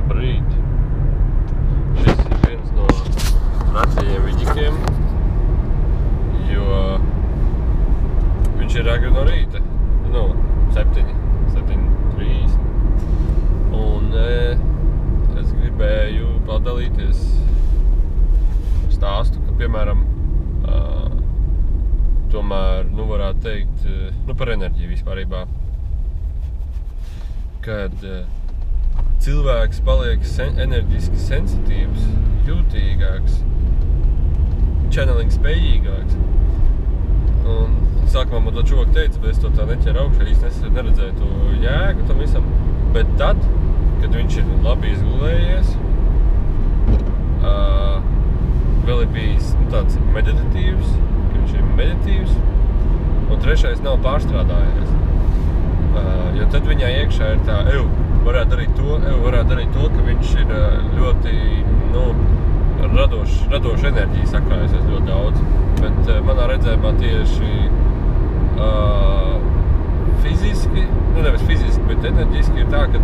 Labrīt! Šis ir viens no vecajiem viģikiem, jo viņš ir agri no rīta, 7:30. Un es gribēju padalīties stāstu, ka, piemēram, tomēr, varētu teikt, par enerģiju vispārībā, kad cilvēks paliek enerģiski sensitīvs, jūtīgāks, channeling spējīgāks. Un sākumā man to čoku teica, bet es to tā neķeru augšā, īsti neredzēju to jēgu tam visam. Bet tad, kad viņš ir labi izgulējies, vēl ir bijis tāds meditatīvs, ka viņš ir meditīvs, un trešais nav pārstrādājies. Jo tad viņā iekšā ir tā, varētu darīt to, ka viņš ir ļoti, radoša enerģija sakrājusies ļoti daudz. Bet manā redzējumā tieši fiziski, nevis fiziski, bet enerģiski ir tā, ka,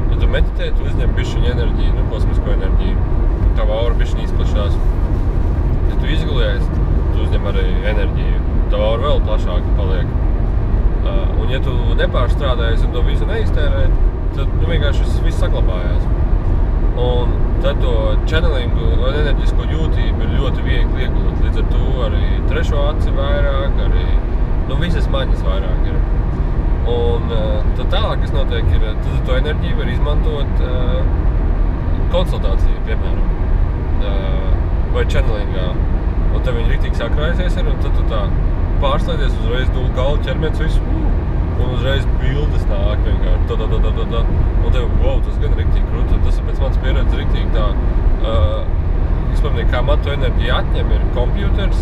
ja tu meditē, tu uzņem bišķiņu enerģiju, kosmisko enerģiju, tava aura bišķiņ izplašās. Ja tu izgulies, tu uzņem arī enerģiju, tava aura vēl plašāka paliek. Un ja tu nepārstrādājies un to visu neiztērē, tad vienkārši viss saglabājās. Un tad to channelingu un enerģisko jūtību ir ļoti viegli iegūt. Līdz ar to arī trešo aci vairāk, arī visas maņas vairāk ir. Un tad tālāk, kas notiek, ir, tad to enerģiju var izmantot konsultāciju, piemēram, vai channelingā. Un tad viņi riktīgi sakrājusies ir, un tad tu tā pārslēdies, uzreiz dūl galvu ķermenis visu, un uzreiz bildes nāk vienkārši, un tev, tas gan riktīgi krūti, tas ir pēc manas pieredzes riktīgi tā, es pamanīju, kā man to enerģiju atņem, ir kompjūters,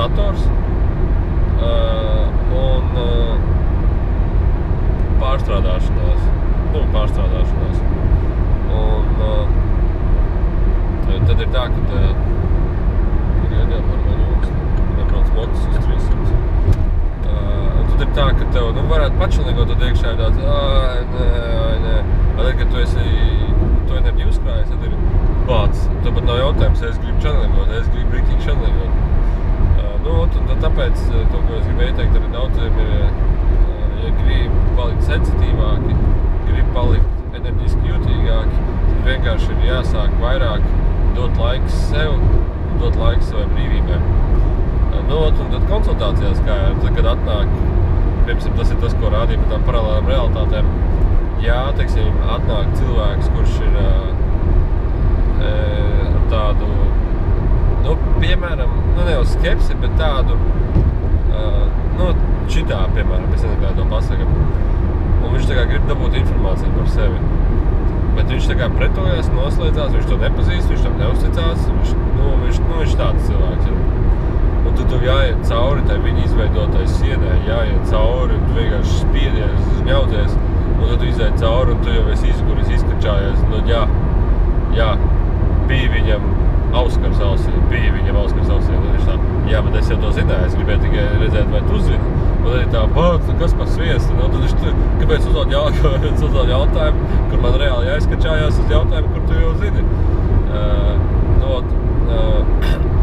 dators, un pārstrādāšanās. Un tad ir tā, ka nebrauc motis uz 300. Un tad ir tā, ka tev, varētu pačilnīgot, tad iekšā ir tāds, nē. Bet, kad tu esi to enerģiju uzkrājies, tad ir pats. Tad pat nav jautājums, es gribu channelingot, es gribu riktīgi channelingot. Un tāpēc to, ko es gribēju teikt, arī daudziem ir, ja gribi palikt sensitīvāki, gribi palikt enerģiski jūtīgāki, tad vienkārši ir jāsāk vairāk dot laiks sev un dot laiks savai brīvībai. Un tad konsultācijās, kā ir, tad, kad atnāk, piemēram, tas ir tas, ko rādīja par tām paralēlām realitātēm, teiksim, atnāk cilvēks, kurš ir ar tādu, piemēram, ne jau skepsi, bet tādu, šitā, piemēram, es nezinu, kā to pasaka. Un viņš tā kā grib dabūt informāciju par sevi. Bet viņš tā kā pretojās, noslēdzās, viņš to nepazīst, viņš tam neuzticās, viņš tāds cilvēks ir. Un tu jāiet cauri tai viņa izveidotai sienai, jāiet cauri, un tu vienkārši spiedies, ņaudzies, un tad tu izēji cauri, un tu jau esi izguris, izkačājies, un bija viņam auskars ausī, un viņš tā, bet es jau to zināju, es gribēju tikai redzēt, vai tu zini. Un tad ir tā, kas par sviestu, tad viņš kāpēc uzdod jautājumu, kur man reāli jāizkačājās uz jautājumu, kur tu jau zini.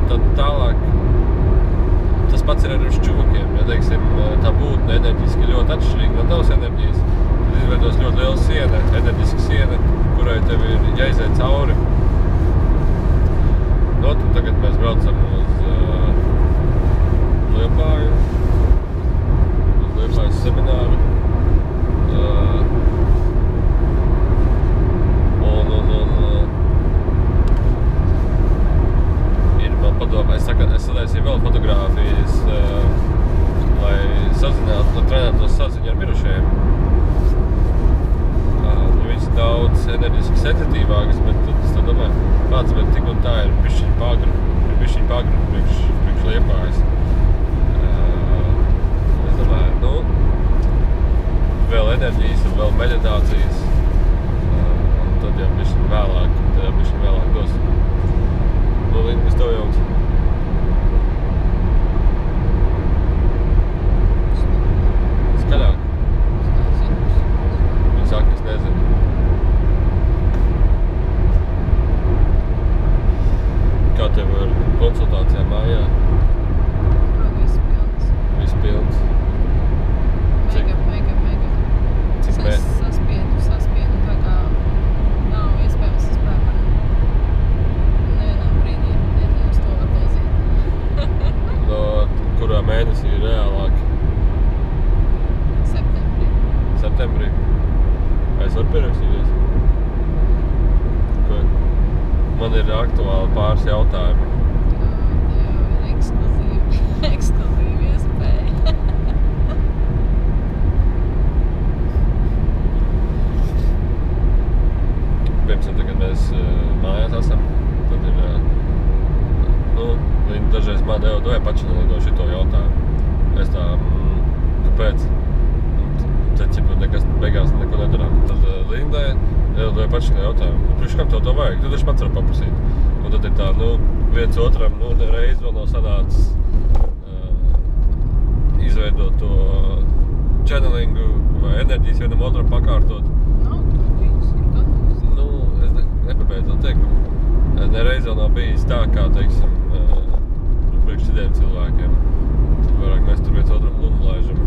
Tad tālāk, tas pats ir arī uz čuvakiem, ja, teiksim, tā būtne enerģiski ļoti atšķirīga no tavas enerģijas, tad izveidos ļoti liela siena, enerģiska siena, kurai tev ir jāiziet cauri. Tagad mēs braucam uz Liepāju, uz Liepājas semināru. Ir man padomā, es sadaisīju vēl fotogrāfijas, lai trenētos saziņu ar mirušajiem. Viņas daudz enerģiski sensitīvākas, bet tad es tā domāju, bet tik un tā ir bišķiņ pagru priekš Liepājas. Es domāju, vēl enerģijas un vēl meditācijas, un tad jau bišķiņ vēlāk dos. Līdz bez tev jums. Skaļāk. Viņi saka, es nezinu. var pierakstīties? Man ir aktuāli pāris jautājumi. Jā, ir ekskluzīva iespēja. Piemēram, kad mēs mājās esam, tad ir, viņi dažreiz man deva pačinalido šito jautājumu. Es tā, kāpēc? Tad, nekas beigās neko nedarām. Tad Lindai deva pačinalido jautājumu. Priekš kam tev to vajag? Tu taču pats var paprasīt. Un tad ir tā, viens otram, reiz vēl nav sanācis izveidot to channelingu vai enerģijas vienam otram pakārtot. Nav tur bijis, ir gatavs. Es nepabeidzu vēl teikt, nereiz vēl nav bijis tā, kā, teiksim, priekš citiem cilvēkiem. Tad vairāk mēs tur viens otram lunu laižam.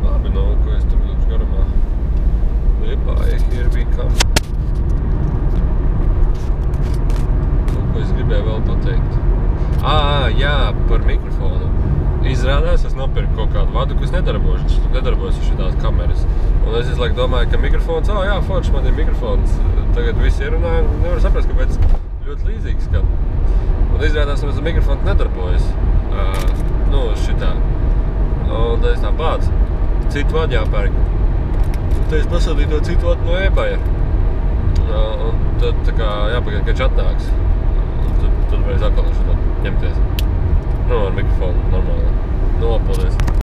Labi, ko es tur būšu garumā. Liepāja, here we come. Ko es gribēju vēl pateikt? Jā, par mikrofonu. Izrādās, es nopirku kaut kādu vadu, kas nedarbojas ar šitās kameras. Un es visu laiku domāju, ka mikrofons, jā, forši, man ir mikrofons. Tagad visi ierunā un nevar saprast, kāpēc ļoti līdzīgi skan. Un izrādās, ka mikrofons nedarbojas. Šitā. Un tad es tā pāc, citu vadu jāpērk. Tad es pasūtīju to citu vadu no eBaya. Un tad tā kā jāpagaid, ka viņš atnāks. Tad varēs atkal šitā ņemties. Ar mikrofonu normāli. Paldies.